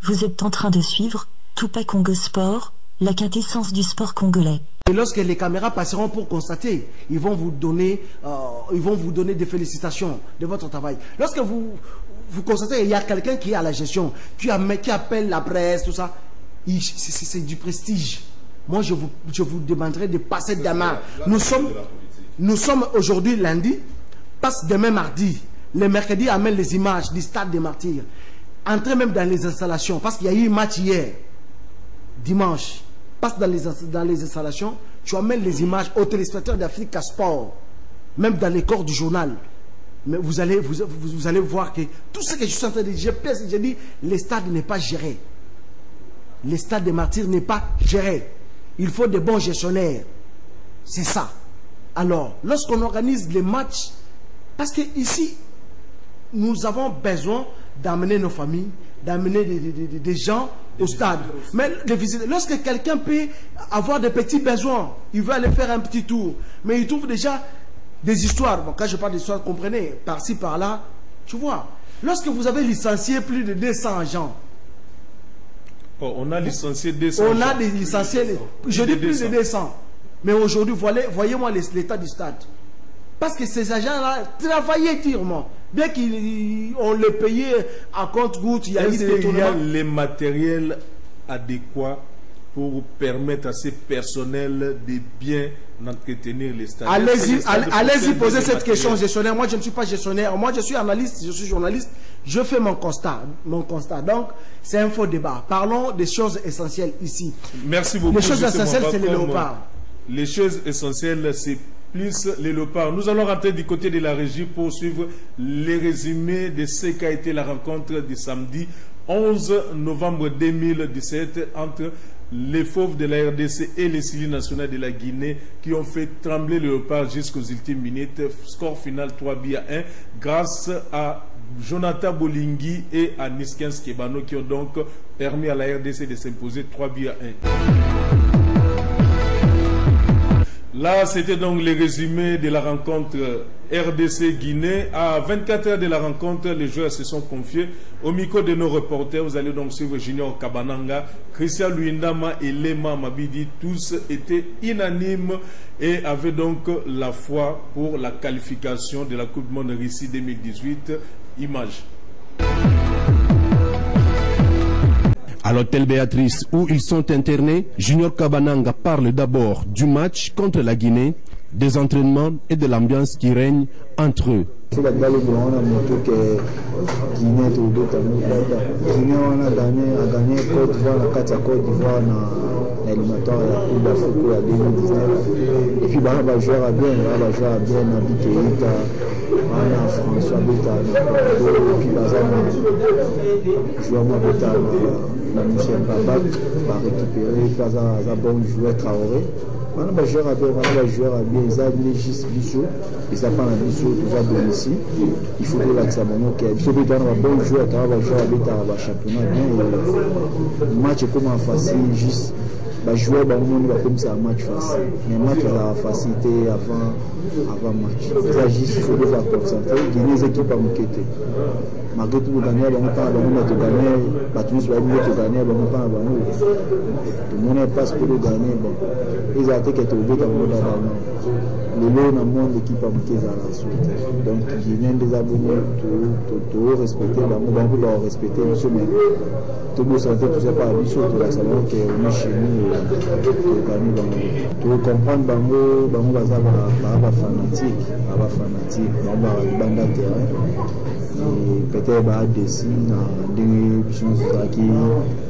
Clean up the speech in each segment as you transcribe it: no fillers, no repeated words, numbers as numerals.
Vous êtes en train de suivre Tupac Congo Sport, la quintessence du sport congolais. Et lorsque les caméras passeront pour constater, ils vont vous donner des félicitations de votre travail. Lorsque vous constatez qu'il y a quelqu'un qui est à la gestion, qui appelle la presse, tout ça, c'est du prestige. Moi, je vous demanderai de passer demain. Nous sommes aujourd'hui lundi, passe demain mardi. Le mercredi, amène les images du stade des Martyrs. Entrez même dans les installations, parce qu'il y a eu un match hier, dimanche. Passe dans les installations, tu amènes les images aux téléspectateurs d'Africa Sport, même dans les corps du journal. Mais vous allez voir que tout ce que je suis en train de dire, j'ai dit, le stade n'est pas géré. Le stade des Martyrs n'est pas géré. Il faut des bons gestionnaires. C'est ça. Alors, lorsqu'on organise les matchs, parce que ici, nous avons besoin d'amener nos familles, d'amener des gens au stade. Mais lorsque quelqu'un peut avoir des petits besoins, il veut aller faire un petit tour, mais il trouve déjà des histoires. Bon, quand je parle d'histoire, comprenez, par-ci, par-là, tu vois. Lorsque vous avez licencié plus de 200 agents, on a licencié 200 on a des licenciés, je dis plus de 200. Mais aujourd'hui, voyez-moi l'état du stade. Parce que ces agents-là travaillaient durement. Bien qu'on les payait à compte-gouttes, il y a eu des détournements. Il y a les matériels adéquats pour permettre à ces personnels de bien entretenir les stades. Allez-y poser cette question gestionnaire. Moi, je ne suis pas gestionnaire. Moi, je suis analyste, je suis journaliste. Je fais mon constat. Donc, c'est un faux débat. Parlons des choses essentielles ici. Merci beaucoup. Les choses essentielles, c'est les léopards. Les choses essentielles, c'est plus les léopards. Nous allons rentrer du côté de la régie pour suivre les résumés de ce qu'a été la rencontre du samedi 11 novembre 2017 entre les fauves de la RDC et les Syli nationales de la Guinée qui ont fait trembler le léopard jusqu'aux ultimes minutes. Score final 3-1 grâce à Jonathan Bolingui et à Niskens Kebano qui ont donc permis à la RDC de s'imposer 3-1. Là, c'était donc le résumé de la rencontre RDC-Guinée. À 24 heures de la rencontre, les joueurs se sont confiés au micro de nos reporters. Vous allez donc suivre Junior Kabananga, Christian Luindama et Lema Mabidi. Tous étaient unanimes et avaient donc la foi pour la qualification de la Coupe du Monde Russie 2018. Image. À l'hôtel Béatrice où ils sont internés, Junior Kabananga parle d'abord du match contre la Guinée, des entraînements et de l'ambiance qui règne entre eux. éliminatoire ya Coupe d'Afrique ya 2019 et puis bah joueur à bien Nabi Keita wana François Beta et puis bazana joueur moi Beta na Michel Babac va récupérer za bon joueur Traoré wana joueur à bien ils ont juste biso ils ont pas la biso tout va domicile il faut que la Tsamono que biso Beta na bon joueur va jouer à Beta va championnat bien match comme en facile juste jouer comme ça match facile mais match à la facilité avant match ça juste il faut devoir concentrer les équipes à m'inquiéter malgré tout gagner on pas on gagner Patrice va gagner on pas tout le monde passe pour gagner bon ils attaquent tout le monde le lot dans monde équipe à m'inquiéter à la suite donc Guinée des abonnés tout respecter on doit respecter monsieur mais tout le monde ça fait tout ça pas biso tout la salon que on est chez nous tout comprendre bango baza ba fanatique banda terrain peut-être ba desi na ndenge chose qui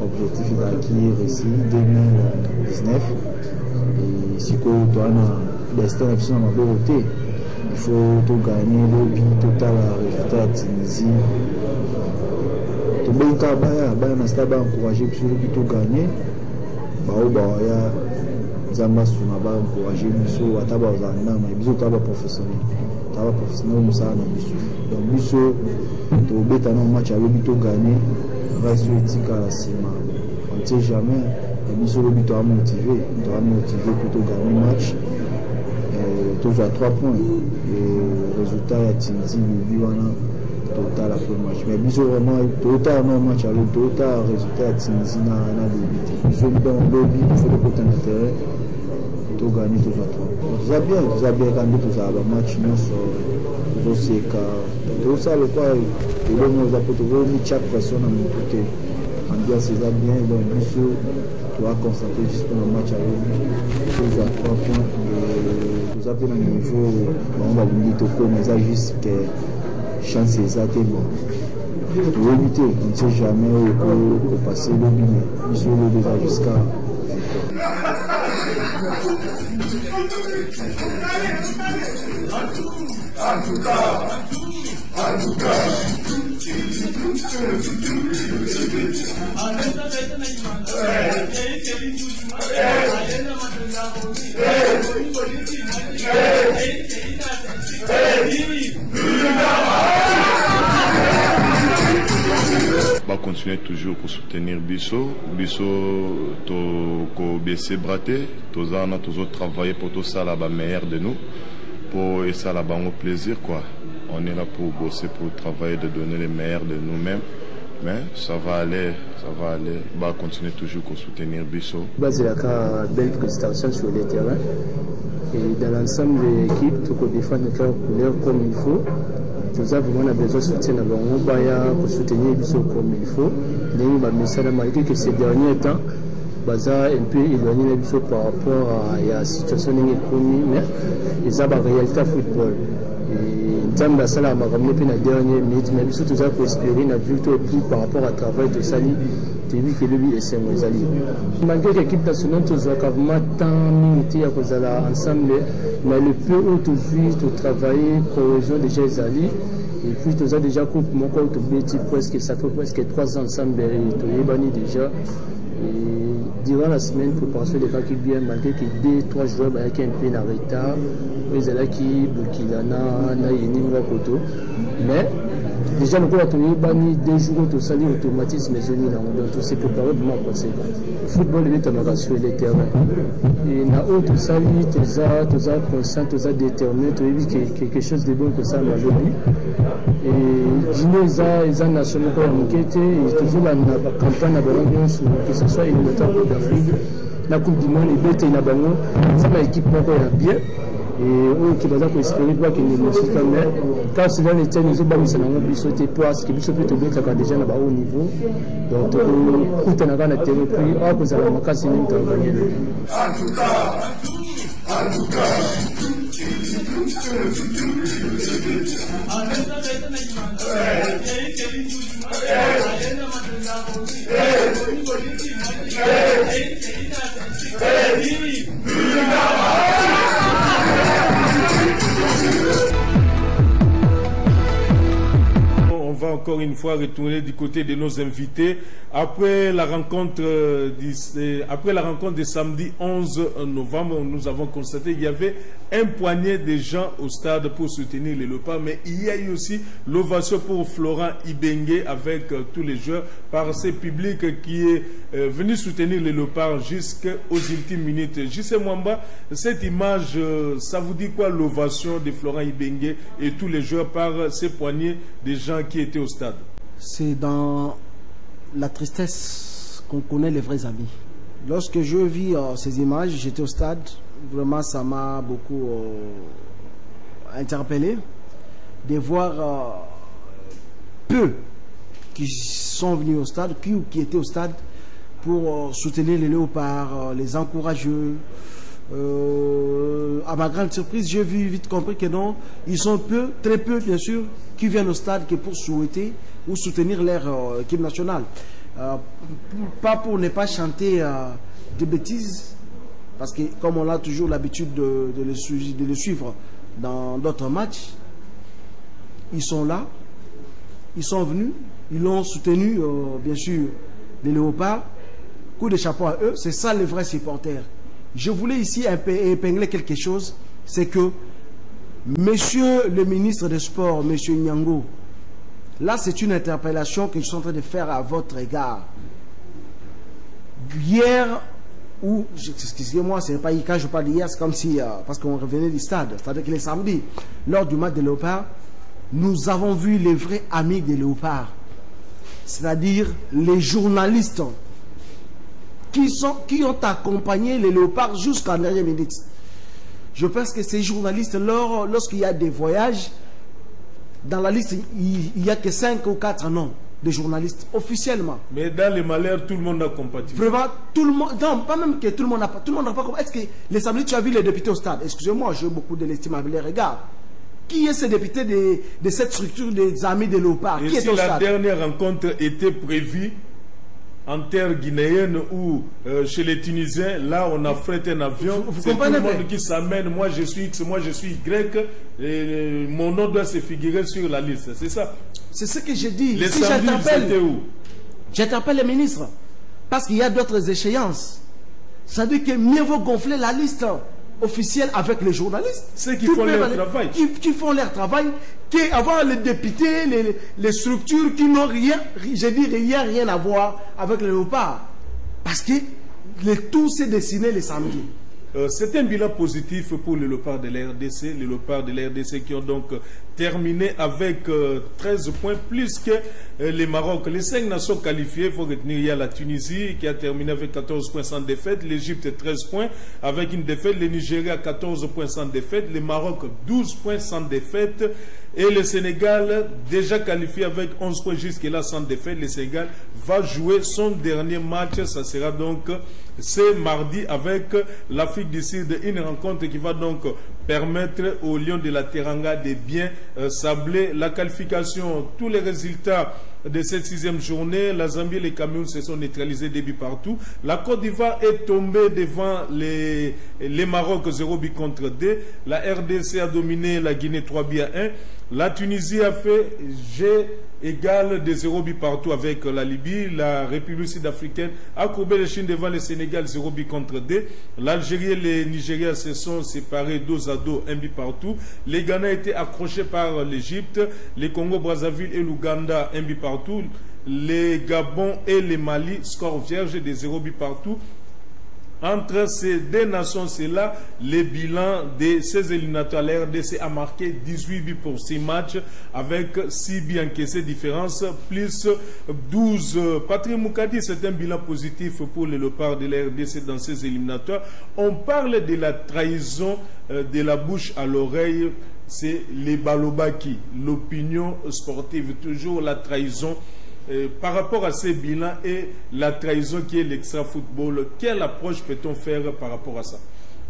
objectif qui réussi 2019 et si ko doana destin option na beauté il faut tout gagner le but total résultat à Tunisie tout bien baya na stade encourager sur le but tout gagner ya zamba suna ba encourager biso ataba zanda na biso taba professionnel musana biso donc biso to beta na match avec bito gagner reste éthique à la cima on ne sait jamais biso le bito a motivé plutôt gagner match et toujours à 3 points et résultat ya Tunisie biwana total après le match. Mais bisous vraiment, total non match, alors total résultat à Tunisie dans le but. Bisous dans le lobby, il faut le côté de terrain. Tout gagner, tout ça. Tout ça bien quand tout ça, le match, nous sommes aussi tout ça, le quoi, et donc nous avons mis chaque personne à mon côté. Ambiance, c'est bien, donc bisous, tu vas constater juste pour le match à l'eau. Tout à 3 points. Tout ça pour le niveau, on va vous dire tout mais ça juste que chance exacte bon. Pour éviter, on ne sait jamais pour passer le billet. Bisous le déjà jusqu'à. Va continuer toujours pour soutenir Bisso to BC Braté, tous en toujours travailler pour tout ça là-bas meilleur de nous, pour et ça là-bas au plaisir quoi. On est là pour bosser, pour travailler, de donner le meilleur de nous-mêmes. Mais ça va aller, va continuer toujours pour soutenir Bisso. C'est la belle prestation sur le terrain. Et dans l'ensemble de l'équipe, tout qu'on défend notre couleur comme il faut. Nous avons vraiment besoin de soutien pour soutenir Bisso comme il faut. Malgré que ces derniers temps, Baza un peu éloigné Bisso par rapport à la situation de l'économie, mais ils ont la réalité football. Nzambe asala makambo pe na dernier minute mais biso toza ko espérer na victoire plus par rapport à travail de sali tebi ke lebi esengo ezali malgré que l'équipe nationale toza vraiment tant minute ya kozala ensemble mais le peu où to travailler cohésion déjà ezali et puis toza déjà coupe moko to beti presque ça fait presque 3 ans ensemble to yebani déjà. Et durant la semaine, préparation des qui bien, malgré que 2-3 joueurs qui un peu en retard, ils allaient qui Burkina, Nayeni, Wakoto. Mais déjà, nous avons banni 2 jours de salir automatisme et zone donc tout s'est préparé pour ma conséquence. Le football est en sur les terrains. Et na autre sali, tu as conscient, tu as déterminé, tu as vu quelque chose de bon que ça m'a lobby. Et Gino, ils ont national pour enquête, et toujours la campagne à Bango, que ce soit éliminatoire d'Afrique, la Coupe du Monde, et BT Nabango, ça m'a équipe bien. Et eux qui va espérer pas qu'il ne soit quand même quand c'est dans les termes ils ont pas mis ça dans le biseau de place que biseau peut tomber quand déjà là-bas au niveau donc tout en avant la terre puis ah vous allez me casser une travailler en tout cas On va encore une fois retourner du côté de nos invités. Après la rencontre de samedi 11 novembre, nous avons constaté qu'il y avait un poignet de gens au stade pour soutenir les Léopards, mais il y a eu aussi l'ovation pour Florent Ibenge avec tous les joueurs par ce public qui est venu soutenir les Léopards jusqu'aux ultimes minutes. J.C. Mwamba, cette image, ça vous dit quoi l'ovation de Florent Ibenge et tous les joueurs par ces poignées de gens qui étaient au stade? C'est dans la tristesse qu'on connaît les vrais amis. Lorsque je vis ces images, j'étais au stade, vraiment ça m'a beaucoup interpellé de voir peu qui sont venus au stade, qui étaient au stade pour soutenir les Léopards, les encourager. À ma grande surprise, j'ai vite compris que non, ils sont peu, très peu bien sûr, qui viennent au stade que pour souhaiter ou soutenir leur équipe nationale. Pas pour ne pas chanter des bêtises, parce que comme on a toujours l'habitude de les suivre dans d'autres matchs, ils sont là, ils sont venus, ils l'ont soutenu, bien sûr, les Léopards. Coup de chapeau à eux, c'est ça les vrais supporters. Je voulais ici épingler quelque chose, c'est que Monsieur le ministre des Sports, Monsieur Nyango, là c'est une interpellation que je suis en train de faire à votre égard. Hier, ou, excusez-moi, c'est pas quand je parle d'hier, c'est comme si, parce qu'on revenait du stade, c'est-à-dire que les samedis, lors du match de Léopard, nous avons vu les vrais amis des léopards, c'est-à-dire les journalistes qui ont accompagné les léopards jusqu'à la dernière minute. Je pense que ces journalistes, lorsqu'il y a des voyages, dans la liste, il n'y a que 5 ou 4 noms de journalistes, officiellement. Mais dans les malheurs, tout le monde a compati. Vraiment, tout le monde, non, pas même que tout le monde n'a pas compris. Est-ce que les samedis, tu as vu les députés au stade? Excusez-moi, j'ai beaucoup de l'estime avec les regards. Qui est ce député de cette structure des amis de léopards? Et qui si est au la stade? dernière rencontre était prévue en terre guinéenne ou chez les Tunisiens, là on affrète un avion, c'est tout le monde qui s'amène, moi je suis X, moi je suis Y, et mon nom doit se figurer sur la liste, c'est ça? C'est ce que je dis. Les si samedis, c'était où? J'interpelle le ministre, parce qu'il y a d'autres échéances. Ça veut dire que mieux vaut gonfler la liste officielle avec les journalistes. Ceux qui font leur travail. Qui font leur travail, qu'avoir les députés, les structures qui n'ont rien, je dis rien à voir avec les léopards. Parce que tout s'est dessiné les samedis. C'est un bilan positif pour les léopards de la RDC. Les léopards de la RDC qui ont donc terminé avec 13 points plus que les Maroc. Les 5 nations qualifiées, il faut retenir, il y a la Tunisie qui a terminé avec 14 points sans défaite, l'Égypte 13 points avec une défaite, le Nigeria 14 points sans défaite, le Maroc 12 points sans défaite et le Sénégal déjà qualifié avec 11 points jusque-là sans défaite. Le Sénégal va jouer son dernier match, ça sera donc ce mardi avec l'Afrique du Sud, une rencontre qui va donc permettre aux Lions de la Teranga de bien sabler la qualification. Tous les résultats de cette 6e journée, la Zambie et le Cameroun se sont neutralisés des buts partout. La Côte d'Ivoire est tombée devant les Maroc 0 but contre 2. La RDC a dominé la Guinée 3 buts à 1. La Tunisie a fait G égale de 0 but partout avec la Libye. La République sud-africaine a courbé les Chine devant le Sénégal 0 but contre 2. L'Algérie et le Nigeria se sont séparés 2 à 2, 1 but partout. Les Ghana étaient accrochés par l'Égypte. Les Congo-Brazzaville et l'Ouganda 1 but partout. Les Gabon et les Mali, score vierge de 0 but partout. Entre ces deux nations, c'est là le bilan de ces éliminatoires. La RDC a marqué 18 buts pour 6 matchs avec 6 buts encaissés, différence plus 12. Patrick Moukadi, c'est un bilan positif pour les léopards de la RDC dans ces éliminatoires. On parle de la trahison de la bouche à l'oreille, c'est les balobaki, l'opinion sportive, toujours la trahison. Par rapport à ces bilans et la trahison qui est l'extra-football, quelle approche peut-on faire par rapport à ça?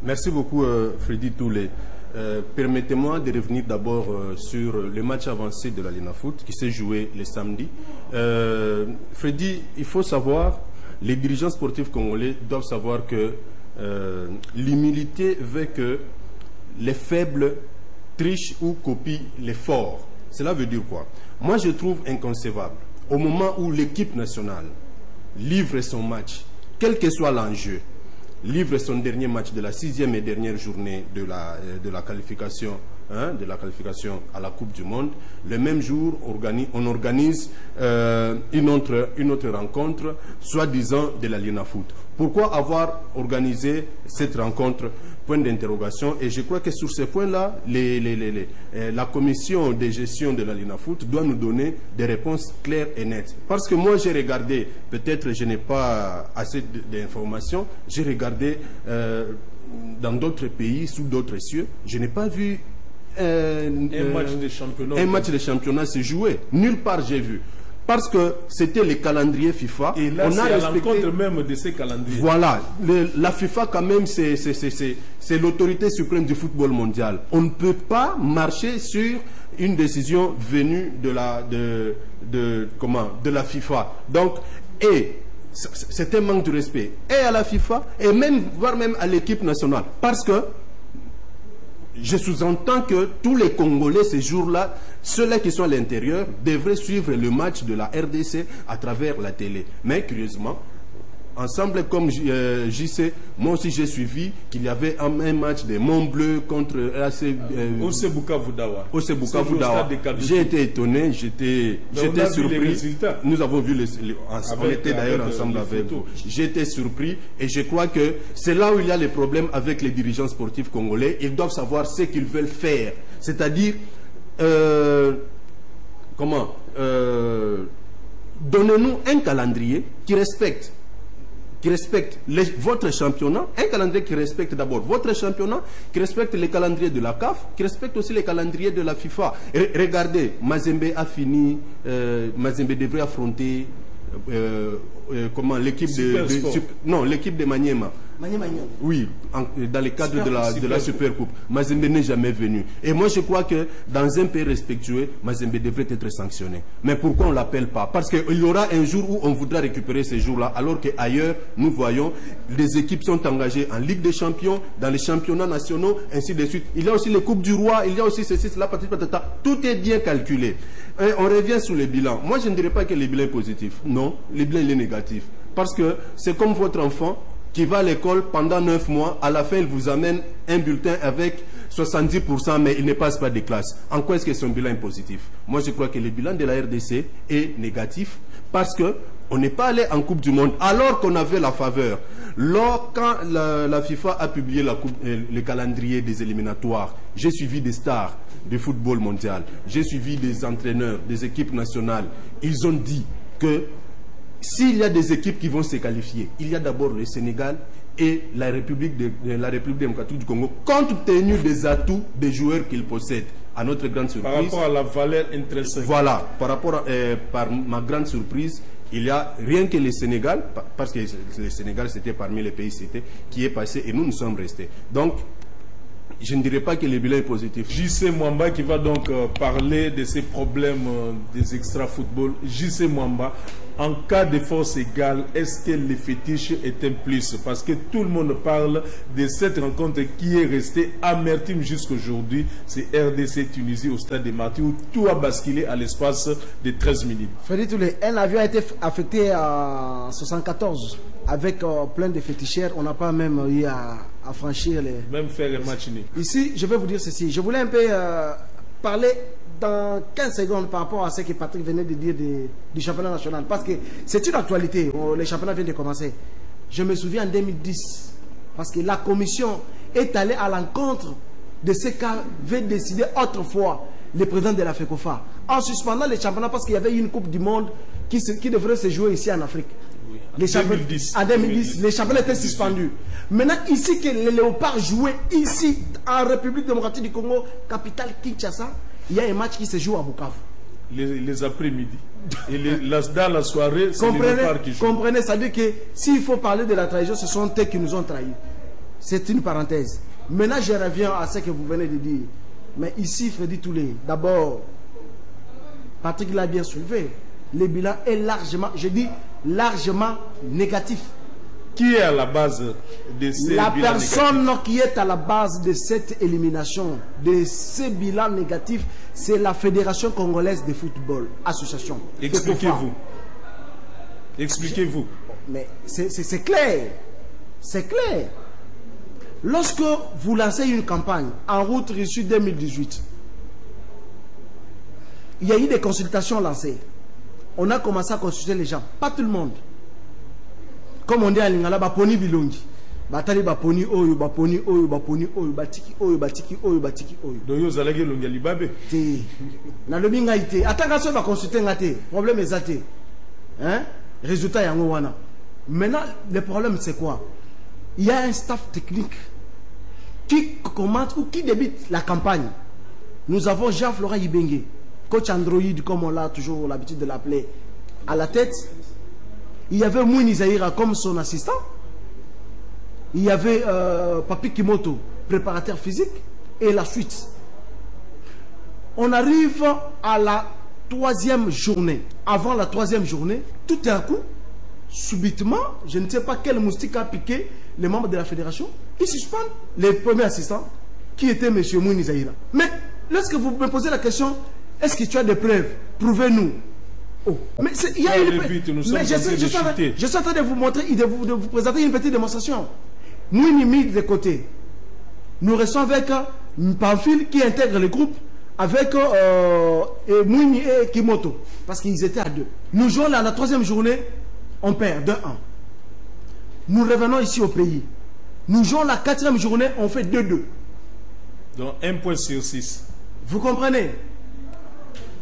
Merci beaucoup Freddy Toulé. Permettez-moi de revenir d'abord sur le match avancé de la Lina Foot qui s'est joué le samedi. Freddy, il faut savoir, les dirigeants sportifs congolais doivent savoir que l'humilité veut que les faibles trichent ou copient les forts. Cela veut dire quoi? Moi je trouve inconcevable, au moment où l'équipe nationale livre son match, quel que soit l'enjeu, livre son dernier match de la 6e et dernière journée de la qualification, de la qualification à la Coupe du Monde, le même jour, on organise une autre rencontre, soi-disant de la Lina Foot. Pourquoi avoir organisé cette rencontre? Point d'interrogation. Et je crois que sur ce point-là, la commission de gestion de la Lina Foot doit nous donner des réponses claires et nettes. Parce que moi, j'ai regardé, peut-être je n'ai pas assez d'informations, j'ai regardé dans d'autres pays, sous d'autres cieux, je n'ai pas vu un match de championnat se jouer. Nulle part j'ai vu. Parce que c'était le calendrier FIFA. Et là, c'est à l'encontre même de ces calendriers. Voilà. La FIFA, quand même, c'est l'autorité suprême du football mondial. On ne peut pas marcher sur une décision venue de la FIFA. Donc, c'est un manque de respect. Et à la FIFA, et même, voire même à l'équipe nationale. Parce que je sous-entends que tous les Congolais, ces jours-là, ceux-là qui sont à l'intérieur, devraient suivre le match de la RDC à travers la télé. Mais curieusement, ensemble, comme JC, moi aussi j'ai suivi qu'il y avait un match de Mont-Bleu contre Ossebuka-Voudawa. J'ai été étonné, j'étais surpris. Nous avons vu on était d'ailleurs ensemble avec vous. J'étais surpris et je crois que c'est là où il y a les problèmes avec les dirigeants sportifs congolais. Ils doivent savoir ce qu'ils veulent faire. C'est-à-dire donnez-nous un calendrier qui respecte votre championnat, un calendrier qui respecte d'abord votre championnat, qui respecte les calendriers de la CAF, qui respecte aussi les calendriers de la FIFA. Regardez, Mazembe a fini, Mazembe devrait affronter l'équipe de Maniema. Oui, dans le cadre de la Super Coupe. Mazembe n'est jamais venu. Et moi, je crois que dans un pays respectueux, Mazembe devrait être sanctionné. Mais pourquoi on ne l'appelle pas? Parce qu'il y aura un jour où on voudra récupérer ces jours-là, alors qu'ailleurs, nous voyons, les équipes sont engagées en Ligue des Champions, dans les championnats nationaux, ainsi de suite. Il y a aussi les Coupes du Roi, il y a aussi ceci, cela, patata. Tout est bien calculé. Et on revient sur les bilans. Moi, je ne dirais pas que le bilan est positif. Non, le bilan il est négatif. Parce que c'est comme votre enfant qui va à l'école pendant 9 mois, à la fin, il vous amène un bulletin avec 70%, mais il ne passe pas de classe. En quoi est-ce que son bilan est positif? Moi, je crois que le bilan de la RDC est négatif parce qu'on n'est pas allé en Coupe du Monde alors qu'on avait la faveur. Quand la FIFA a publié le calendrier des éliminatoires, j'ai suivi des stars du football mondial, j'ai suivi des entraîneurs, des équipes nationales. Ils ont dit que s'il y a des équipes qui vont se qualifier, il y a d'abord le Sénégal et la République démocratique du Congo, compte tenu des atouts des joueurs qu'ils possèdent. À notre grande surprise. Par rapport à la valeur intrinsèque. Voilà, par ma grande surprise, il y a rien que le Sénégal, parce que le Sénégal c'était parmi les pays cités, qui est passé et nous sommes restés. Donc, je ne dirais pas que le bilan est positif. JC Mwamba qui va donc parler de ces problèmes des extra-football. JC Mwamba, en cas de force égale, est-ce que le fétiche est un plus? Parce que tout le monde parle de cette rencontre qui est restée amertume jusqu'aujourd'hui. C'est RDC Tunisie au stade de Marty où tout a basculé à l'espace de 13 minutes. Freddy Toulé, un avion a été affecté en 1974 avec plein de féticheurs. On n'a pas même eu à franchir les... Même faire les matchs. Ici, je vais vous dire ceci. Je voulais un peu parler dans 15 secondes par rapport à ce que Patrick venait de dire du championnat national. Parce que c'est une actualité. Les championnats viennent de commencer. Je me souviens en 2010, parce que la commission est allée à l'encontre de ce qu'avait décidé autrefois le président de la FECOFA, en suspendant les championnats parce qu'il y avait une Coupe du Monde qui devrait se jouer ici en Afrique. Oui, en 2010, les championnats étaient suspendus. Maintenant, ici, que les Léopards jouaient ici, en République démocratique du Congo, capitale Kinshasa, il y a un match qui se joue à Bukavu. Les après-midi. Et dans la soirée, c'est les Léopards qui jouent. Comprenez, ça veut dire que s'il faut parler de la trahison, ce sont eux qui nous ont trahis. C'est une parenthèse. Maintenant, je reviens à ce que vous venez de dire. Mais ici, Freddy Toulé, d'abord, Patrick l'a bien soulevé. Le bilan est largement, je dis largement négatif. Qui est à la base de ces bilans négatifs? La personne qui est à la base de cette élimination, de ces bilans négatifs, c'est la Fédération Congolaise de Football, association. Expliquez-vous. Expliquez-vous. Mais c'est clair. C'est clair. Lorsque vous lancez une campagne en route reçue 2018, il y a eu des consultations lancées. On a commencé à consulter les gens. Pas tout le monde. Comme on dit à Lingala, baponi bilongi. Batali baponi oyo, baponi oyo, baponi oyo, batiki oyo, batiki oyo, batiki oyo. Doyo zalagi longali babe. Te. Na lobi ngaite. Atanga so ba consulter ngate. Problème ezate. Hein? Résultat yango wana. Maintenant, le problème c'est quoi? Il y a un staff technique qui commente ou qui débute la campagne. Nous avons Jean-Florent Ibengue, coach Android, comme on l'a toujours l'habitude de l'appeler, à la tête. Il y avait Mouni Zahira comme son assistant. Il y avait Papi Kimoto, préparateur physique. Et la suite. On arrive à la 3e journée. Avant la 3e journée, tout d'un coup, subitement, je ne sais pas quel moustique a piqué les membres de la fédération. Ils suspendent les premiers assistants, qui était M. Mouni Zahira. Mais lorsque vous me posez la question, est-ce que tu as des preuves? Prouvez-nous. Oh. Mais il y a une... Mais je suis en train de vous montrer, de vous présenter une petite démonstration. Mouni mis de côté. Nous restons avec Pamphile qui intègre le groupe avec Mouni et Kimoto. Parce qu'ils étaient à 2. Nous jouons là, la 3e journée, on perd 2-1. Nous revenons ici au pays. Nous jouons la 4e journée, on fait 2-2. Donc 1 point sur 6. Vous comprenez?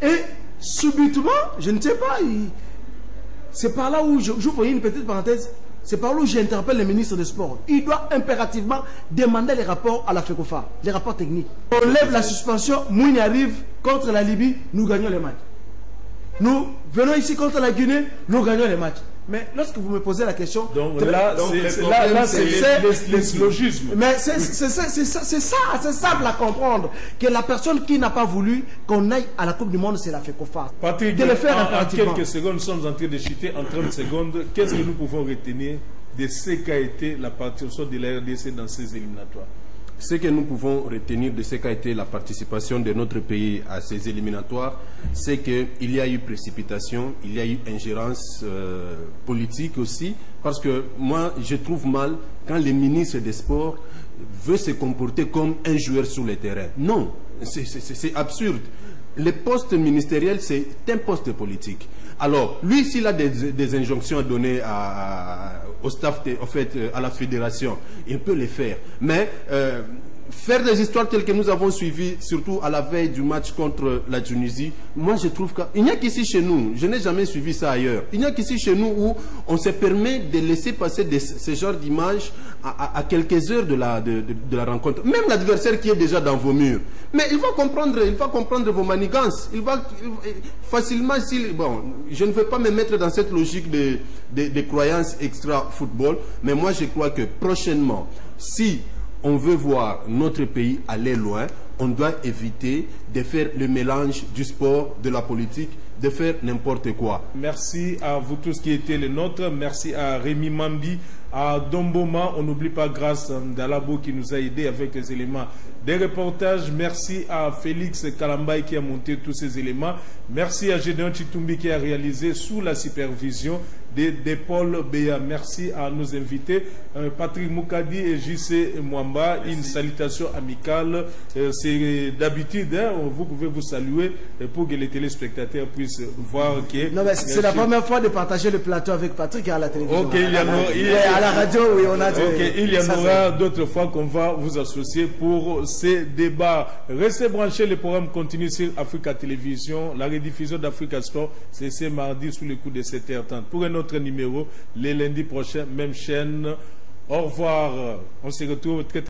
Et subitement, je ne sais pas, c'est par là où je voyais une petite parenthèse, c'est par là où j'interpelle le ministre des Sports. Il doit impérativement demander les rapports à la FECOFA, les rapports techniques. On lève la suspension, Mouine arrive contre la Libye, nous gagnons les matchs. Nous venons ici contre la Guinée, nous gagnons les matchs. Mais lorsque vous me posez la question... Donc là, c'est l'eslogisme. Mais c'est simple à comprendre. Que la personne qui n'a pas voulu qu'on aille à la Coupe du Monde, c'est la FECOFA. Patrick, de le faire en quelques secondes, nous sommes en train de chuter en 30 secondes. Qu'est-ce que nous pouvons retenir de ce qu'a été la participation de la RDC dans ces éliminatoires? Ce que nous pouvons retenir de ce qu'a été la participation de notre pays à ces éliminatoires, c'est qu'il y a eu précipitation, il y a eu ingérence politique aussi, parce que moi, je trouve mal quand le ministre des Sports veut se comporter comme un joueur sur le terrain. Non, c'est absurde. Le poste ministériel, c'est un poste politique. Alors, lui, s'il a des injonctions à donner au staff, à la fédération, il peut les faire. Mais faire des histoires telles que nous avons suivies, surtout à la veille du match contre la Tunisie, moi je trouve qu'il n'y a qu'ici chez nous, je n'ai jamais suivi ça ailleurs, il n'y a qu'ici chez nous où on se permet de laisser passer ce genre d'images à quelques heures de la rencontre. Même l'adversaire qui est déjà dans vos murs. Mais il va comprendre vos manigances. Il va facilement, bon, je ne veux pas me mettre dans cette logique de croyances extra-football, mais moi je crois que prochainement, si on veut voir notre pays aller loin, on doit éviter de faire le mélange du sport, de la politique, de faire n'importe quoi. Merci à vous tous qui étaient les nôtres. Merci à Rémi Mambi, à Domboma. On n'oublie pas Grâce Dalabo qui nous a aidés avec les éléments des reportages. Merci à Félix Kalambay qui a monté tous ces éléments. Merci à Gédéon Chitumbi qui a réalisé sous la supervision de Paul Béa. Merci à nos invités, Patrick Moukadi et JC Mwamba. Une salutation amicale. C'est d'habitude, hein, vous pouvez vous saluer pour que les téléspectateurs puissent voir que... Non, mais c'est la première fois de partager le plateau avec Patrick à la télévision. Ok, à la radio, oui, on a... il y en aura d'autres fois qu'on va vous associer pour ces débats. Restez branchés, le programme continue sur Africa Télévision. La rediffusion d'Africa Sport, c'est ce mardi sous le coup de 7h30. Pour un autre numéro, les lundis prochains, même chaîne. Au revoir. On se retrouve très